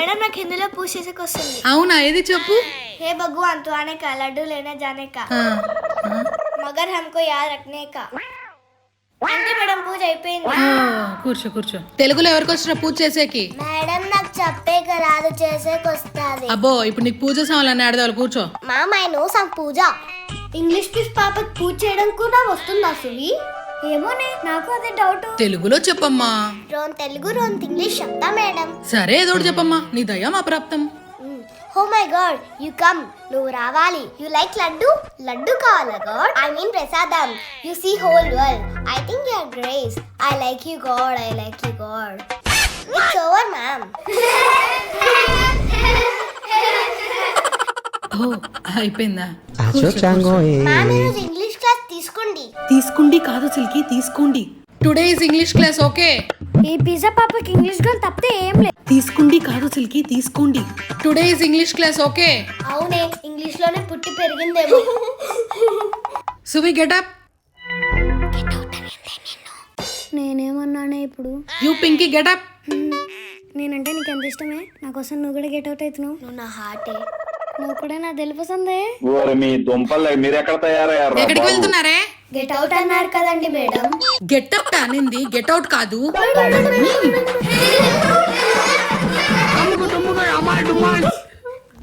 Madam నాకు హిందీలో పూజ చేసేకి వస్తుంది. అవునా, ఏది చెప్పు. हे भगवान तू आने का लड्डू लेने जाने का मगर हमको याद रखने का. అంటే మేడం పూజ అయిపోయింది. కూర్చో కూర్చో. తెలుగులో ఎవరికి వచ్చిన పూజ చేసేకి? మేడం నాకు చెప్పేక రాదు, చేసేకి వస్తుంది. అబ్బో, ఇప్పుడు నీకు పూజ సామాన్లు ఆడదాలు. కూర్చో. మామ్ ఐ నో సమ్ పూజ. ఇంగ్లీష్ కి పాపకి పూజ చేయడం కూడా వస్తుందా సువి? ఏమోనే, నాకు అదే డౌట్. తెలుగులో చెప్పమ్మా. రోన్ తెలుగు రోన్ ఇంగ్లీష్ చెప్తా మేడం. సరే, ఏదోటి చెప్పమ్మా. నీ దయ్యం అప్రాప్తం. Oh my god, you come. నువ్వు రావాలి. You like laddu? Laddu కావాలా god? I mean prasadam. You see whole world. I think you are grace. I like you god. I like you god. It's over, ma'am. ఓ, అయిపోయిందా? Ma'am ఈరోజు English class తీసుకోండి. తీసుకోండి కాదు సిల్కి, తీసుకోండి. Today is English class, okay? ఈ pizza పాపకి English gun తప్పితే ఏం లేదు. తీసుకోండి కాదు సిల్కి, తీసుకోండి. Today is English class, okay? అవునే, ఇంగ్లీష్ లోనే పుట్టి పెరిగిందేమో. సువి గెట్ అప్. నేనేమన్నానే ఇప్పుడు? You Pinky get up. నేనంటే నీకు ఎంత ఇష్టమే, నా కోసం నువ్వు కూడా గెట్ అవుట్ అవుతున్నావు. నువ్వు నా హార్టే, నువ్వు కూడా నా తెలుపుసందే. మీ దుంపలు మీరు ఎక్కడ తయారయ్యారు? ఎక్కడికి వెళ్తున్నారే? గెట్ అవుట్ అన్నారు కదండి మేడం. గెట్ అప్ అనింది, గెట్ అవుట్ కాదు.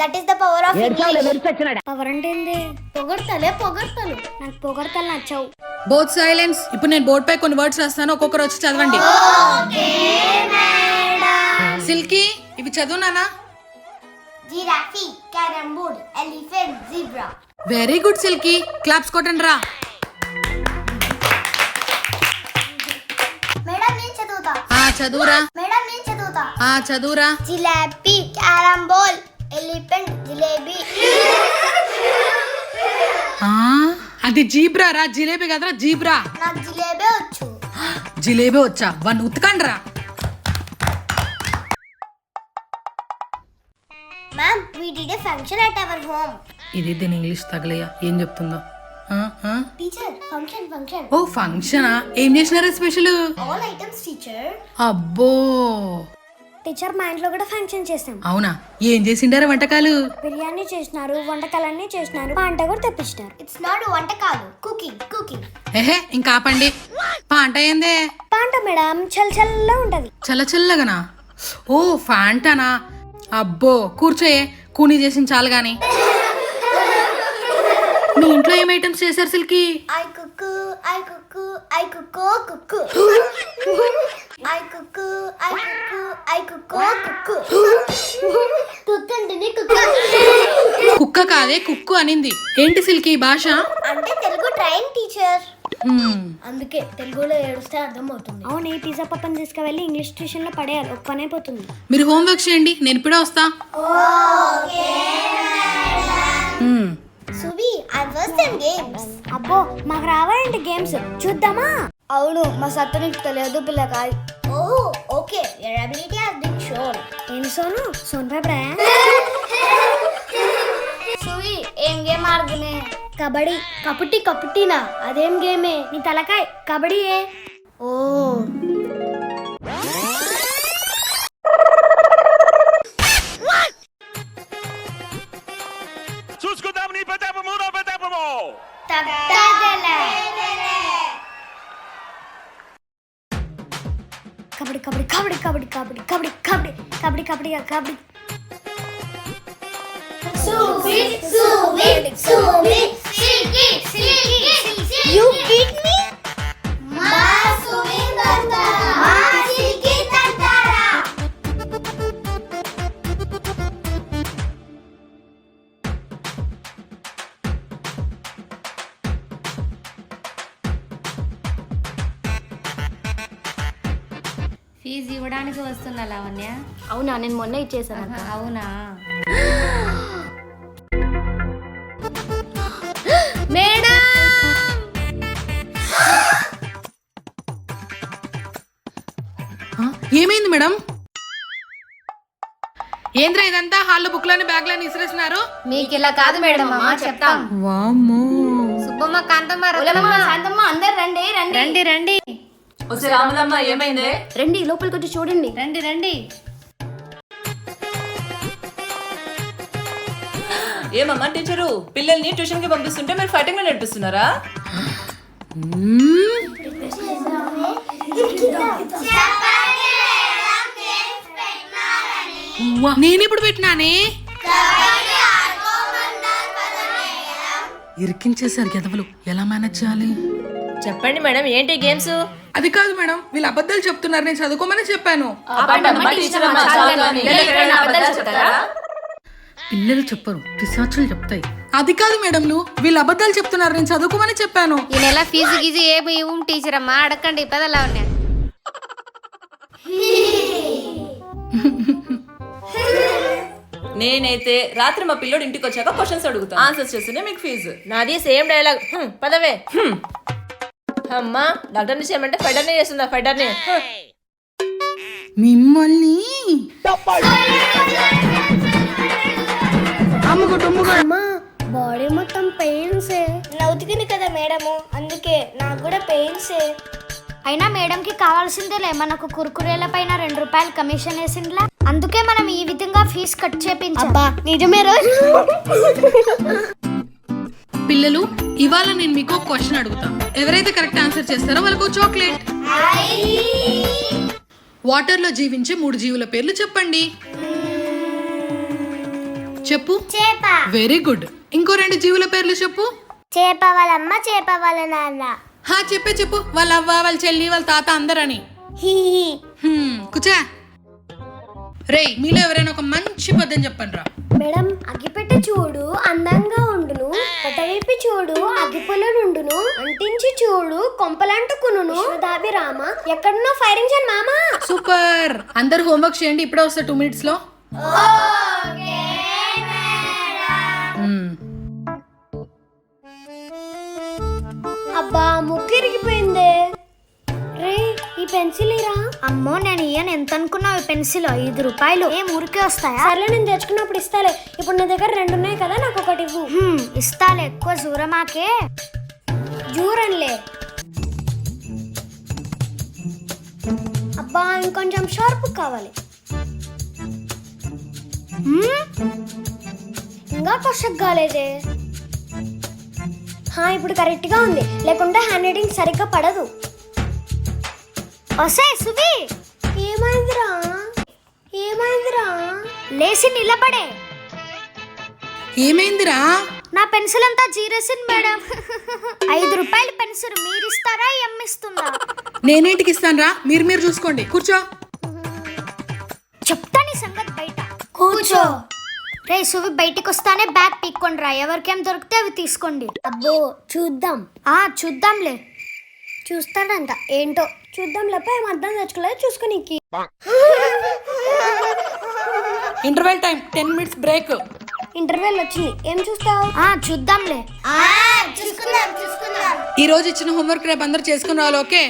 That is the power of English. Power అంటే ఏంది? పొగడతలే పొగడతలు. నాకు పొగడతలు నచ్చవు. Both silence. ఇప్పుడు నేను బోర్డ్ పై కొన్ని వర్డ్స్ రాస్తాను, ఒక్కొక్కరు వచ్చి చదవండి. సిల్కీ, ఇవి చదువు నానా. Giraffe, carrom elephant, zebra. Very good Silky, claps కొట్టండి రా. మేడం నేను చదువుతా. చదువురా. మేడం నేను చదువుతా. చదువురా. Jalebi, carrom ball, elephant, jalebi. అది జీబ్రా రా, జిలేబీ కదరా, జీబ్రా. నాకు జిలేబీ వచ్చు. జిలేబీ వచ్చా? వన్ ఉతకండి రా. Ma'am, we did a function at our home. ఇది దీని ఇంగ్లీష్ తగలయ్యా, ఏం చెప్తుందో. Teacher, function. ఓ ఫంక్షనా? ఏం చేసినారా స్పెషల్? All items teacher. అబ్బో టీచర్, మా ఇంట్లో కూడా ఫంక్షన్ చేసాం. అవునా? ఏం చేసిండారా వంటకాలు? బిర్యానీ చేసినారు, వంటకాలన్నీ చేసినారు, పాంట కూడా తెప్పించినారు. ఇట్స్ నాట్ వంటకాలు, కుకింగ్. ఏహే, ఇంకా ఆపండి. పాంట ఏందే? పాంట మేడం చల్లగా ఉంటది. చల్లగనా? ఓ ఫాంటానా? అబ్బో, కూర్చోయే, కూనీ చేసిన చాలు గాని. మీ ఇంట్లో ఏం ఐటమ్స్ చేశారు సిల్కి? I cook. కుక్క కాదే, కుక్కు అనింది. ఏంటి సిల్కి భాష? అంటే తెలుగు ట్రైన్ టీచర్. అందుకే తెలుగులో ఏడుస్తే అర్థం అవుతుంది. అవును, ఈ పిజ్జా పప్పని తీసుకువెళ్ళి ఇంగ్లీష్ ట్యూషన్ లో పడేయాలి, ఒక పని అయిపోతుంది. మీరు హోంవర్క్ చేయండి, నేను ఇప్పుడే వస్తా. సువి, ఐ ఫస్ట్ ఇన్ గేమ్స్. అబ్బో, మాకు రావాలంటే గేమ్స్ చూద్దామా? అవును, మా సత్తు నీకు తెలియదు పిల్లకాయ్. Oh okay, your ability has been shown. ఏం సోను? సోన్ పేపరా? సువి, ఏం గేమ్ ఆడుతునే? కబడ్డీ. కపుట్టినా? అదేం గేమే? నీ తలకాయ్ కబడ్డీయే. ఓ చూసుకుందాం నీ పెద్దాపము నా పెద్దాపము. Kabaddi. You beat me? Fees ఇవ్వడానికి వస్తున్నా లావణ్య. అవునా, నేను మొన్న ఇచ్చేసాను. అవునా? మేడం, ఏమైంది మేడం? ఏంద్రా ఇదంతా? హాల్లో బుక్లని బ్యాగ్లని ఇసిరేసినారు. మీకు ఇలా కాదు మేడం, అమ్మా చెప్తాం. వామ్మో. సుబ్బమ్మ, కాంతమ్మ, శాంతమ్మ, అందరు రండి. రాములమ్మ, ఏమైందే? రండి, లోపలికి వచ్చి చూడండి. రండి. ఏమమ్మా టీచరు పిల్లల్ని ట్యూషన్ కి పంపిస్తుంటే మీరు ఫైటింగ్ లో నడిపిస్తున్నారా? నేనెప్పుడు పెట్టినానే? ఇరికించేశారు గెదవలు. ఎలా మేనేజ్ చేయాలి? చెప్పండి మేడం, ఏంటి గేమ్స్? అది కాదు మేడం, వీళ్ళు అబద్ధాలు చెప్తున్నారు. నేను చదువుకోమని చెప్పాను. పిల్లలు చెప్పరు, పిశాచులు చెప్తాయి. అది కాదు మేడం, వీళ్ళు అబద్ధాలు చెప్తున్నారు. నేను చదువుకోమని చెప్పాను. ఈ నెల ఫీజు గీజు ఏమి ఇవ్వం టీచర్ అమ్మా, అడగండి పదలా ఉన్నాయి. నేనైతే రాత్రి మా పిల్లోడు ఇంటికి వచ్చాక క్వశ్చన్స్ అడుగుతాను, ఆన్సర్స్ చేస్తేనే మీకు ఫీజు. నాది సేమ్ డైలాగ్. పదవే. అమ్మా డాక్టర్ని చేయమంటే ఫైటర్ని చేస్తుందా? ఫైటర్ని మిమ్మల్ని అమ్మా బాడీ మొత్తం పెయిన్స్. నవ్వుతుంది కదా మేడము, అందుకే నాకు కూడా పెయిన్స్. అయినా మేడం కి కావాల్సిందేలే, మనకు కుర్కురేల పైన 2 రూపాయలు కమిషన్ వేసిండ్లా, అందుకే మనం ఈ విధంగా ఫీజు కట్ చేపించాం. నిజమే రోజు. పిల్లలు, ఇవాళ నేను మీకు క్వశ్చన్ అడుగుతాను. ఎవరైతే కరెక్ట్ ఆన్సర్ చేస్తారో వాళ్ళకు చాక్లెట్. వాటర్ లో జీవించే 3 జీవుల పేర్లు చెప్పండి. చెప్పు. చేప. Very good. ఇంకో 2 జీవుల పేర్లు చెప్పు. చేప వాళ్ళ అమ్మ, చేప వాళ్ళ నాన్న. చెప్పు. వాళ్ళ అవ్వ, వాళ్ళ చెల్లి, వాళ్ళ తాత అందరని. కుచా రే, మీలో ఎవరైనా ఒక మంచి పద్యం చెప్పండి రా. మేడం, అగ్గిపెట్టె చూడు అందంగా ఉండును, పొట్టవిప్పి చూడు అగ్గిపుల్లనుండును, అంటించి చూడు కొంపలంటుకును. దాభిరామ ఎక్కడున్నా ఫైర్ ఇంజన్ మామా. సూపర్. అందరు హోంవర్క్ చేయండి, ఇప్పుడే వస్తా 2 minutes లో. అబ్బా ముక్కు ఇరిగిపోయిందే. రే ఈ పెన్సిల్ ఇరా. అమ్మో, నేను ఇయ్యను. ఎంత అనుకున్నావు? పెన్సిల్ 5 రూపాయలు. ఏం ఊరికే వస్తాయా? సర్లే, నేను తెచ్చుకున్నప్పుడు ఇస్తాలే. ఇప్పుడు నా దగ్గర 2 ఉన్నాయి కదా, నాకు ఒకటి ఇవ్వు. ఇస్తాలే, ఎక్కువ జూరమాకే. జూరన్లే. అబ్బా ఇంకొంచెం షార్ప్ కావాలి. ఇంకా కొషక్ కాలేదే. ఇప్పుడు కరెక్ట్ గా ఉంది, లేకుంటే హ్యాండ్ రైటింగ్ సరిగ్గా పడదు. ఒసేయ్ సువి, ఏమైందిరా? లేచి నిలబడే. ఏమైందిరా? నా పెన్సిల్ అంతా జీరేసింది మేడం. 5 రూపాయల పెన్సిల్ మీరిస్తారా, ఎమ్మిస్తుందా? నేనేంటికి ఇస్తాను రా, మీరు చూసుకోండి. కూర్చో. చెప్తా నీ సంగతి బయట. కూర్చో. రే సువి, బయటికి వస్తానే బ్యాగ్ పీక్కోండి రా. ఎవరికేం దొరికితే అవి తీసుకోండి. అబ్బో చూద్దాం. చూద్దాంలే. చూస్తాడంట ఏంటో. చూద్దాం లేప, ఏం అర్థం తెచ్చుకోలేదు చూసుకోనికి. Interval time 10 minutes break. Interval వచ్చింది, ఏం చూస్తావు? చూద్దాంలే. చూసుకుందాం. ఈ రోజు ఇచ్చిన హోంవర్క్ రేపు అందరు చేసుకుని రావాలి. ఓకే?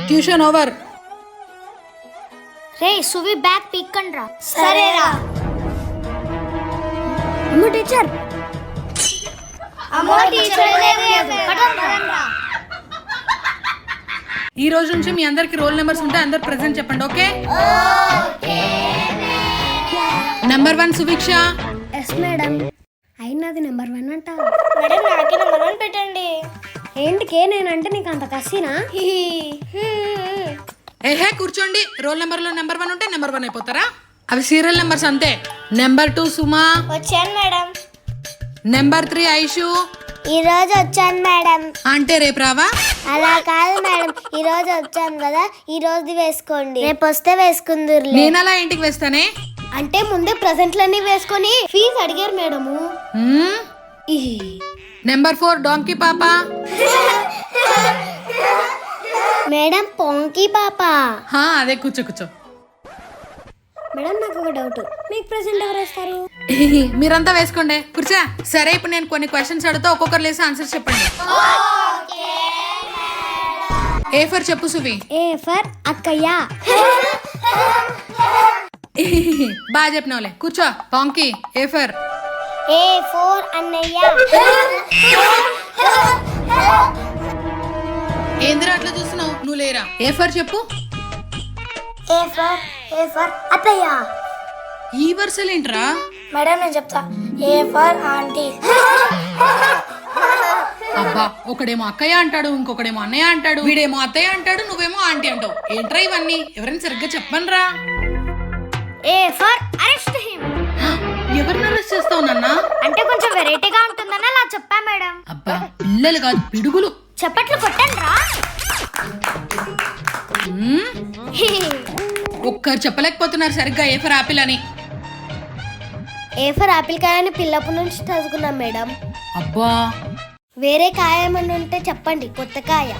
Tuition over. రే సువి, బ్యాగ్ పీక్కండి రా. సరేరా. అమ్మ టీచర్. ఈ రోజు నుంచి మీ అందరికి రోల్ నెంబర్స్ ఉంటాయి. అందరు ప్రెజెంట్ చెప్పండి. Okay? Number 1 Subhiksha. Yes madam. అయినది నెంబర్ 1 అంట. మేడం నాకే నెంబర్ 1 పెట్టండి. ఏంటికే నేనంటే నీకు అంత కసినా? ఏహే కూర్చోండి. రోల్ నెంబర్ లో నెంబర్ 1 ఉంటే నెంబర్ 1 అయిపోతారా? అవి సీరియల్ నెంబర్స్ అంతే. నెంబర్ 2 సుమా. వచ్చాను మేడం. నెంబర్ 3 ఐషు. ఈ రోజు వచ్చాను మేడం. అంటే రేపు రావా? అలా కాదు మేడం, ఈ రోజు వచ్చాను కదా, ఈ రోజు వేసుకోండి, రేపు వస్తే వేసుకుందరు. నేను అలా ఇంటికి వేస్తానే. అంటే ముందే ప్రెజెంట్లన్నీ వేసుకొని ఫీజు అడిగారు మేడము. నెంబర్ 4 డాంకీ పాప. మేడం పోంకీ పాప. అదే కూర్చో. మేడం నాకు ఒక డౌట్, మీకు ప్రెజెంట్ ఎవరు వేస్తారు? మీరంతా వేసుకోండి. కూర్చో. సరే, ఇప్పుడు నేను కొన్ని క్వశ్చన్స్ అడుగుతా, ఒక్కొక్కరు లేసి ఆన్సర్ చెప్పండి. ఏ ఫర్ చెప్పు సువి. ఏ ఫర్ అక్కయ్య. బాగా చెప్పినవులే. కూర్చో. Ponky. A for. A four అన్నయ్య. ఏందిరా అట్లా చూస్తున్నావు? నువ్వు లేరా. ఏ ఫర్ చెప్పు. ఏ ఫర్ అత్తయ్య. ఈ వరుసలేంట్రా? మేడం నేను చెప్తా. A for aunty. అబ్బా, ఒకడేమో అక్కయ్య అంటాడు, ఇంకొకడేమో అన్నయ్య అంటాడు, వీడేమో అత్తయ్య అంటాడు, నువ్వేమో ఆంటీ అంటావు. ఏంట్రా ఇవన్నీ? ఎవరైనా సరిగ్గా చెప్పండ్రా. A for arrest him. ఎవరిని అరెస్ట్ చేస్తావు నాన్న? అంటే కొంచెం వెరైటీగా ఉంటుందని అలా చెప్పా మేడం. అబ్బా, పిల్లలు కాదు పిడుగులు. చప్పట్లు కొట్టండి రా. ఒక్కరు చెప్పలేకపోతున్నారు సరిగ్గా ఏ ఫర్ ఆపిల్ అని. ఏ ఫర్ ఆపిల్ కాయ అని పిల్లప్పటి నుంచి చదువుకున్నాం మేడం. అబ్బా, వేరే కాయ ఏమన్నా ఉంటే చెప్పండి, కొత్త కాయ.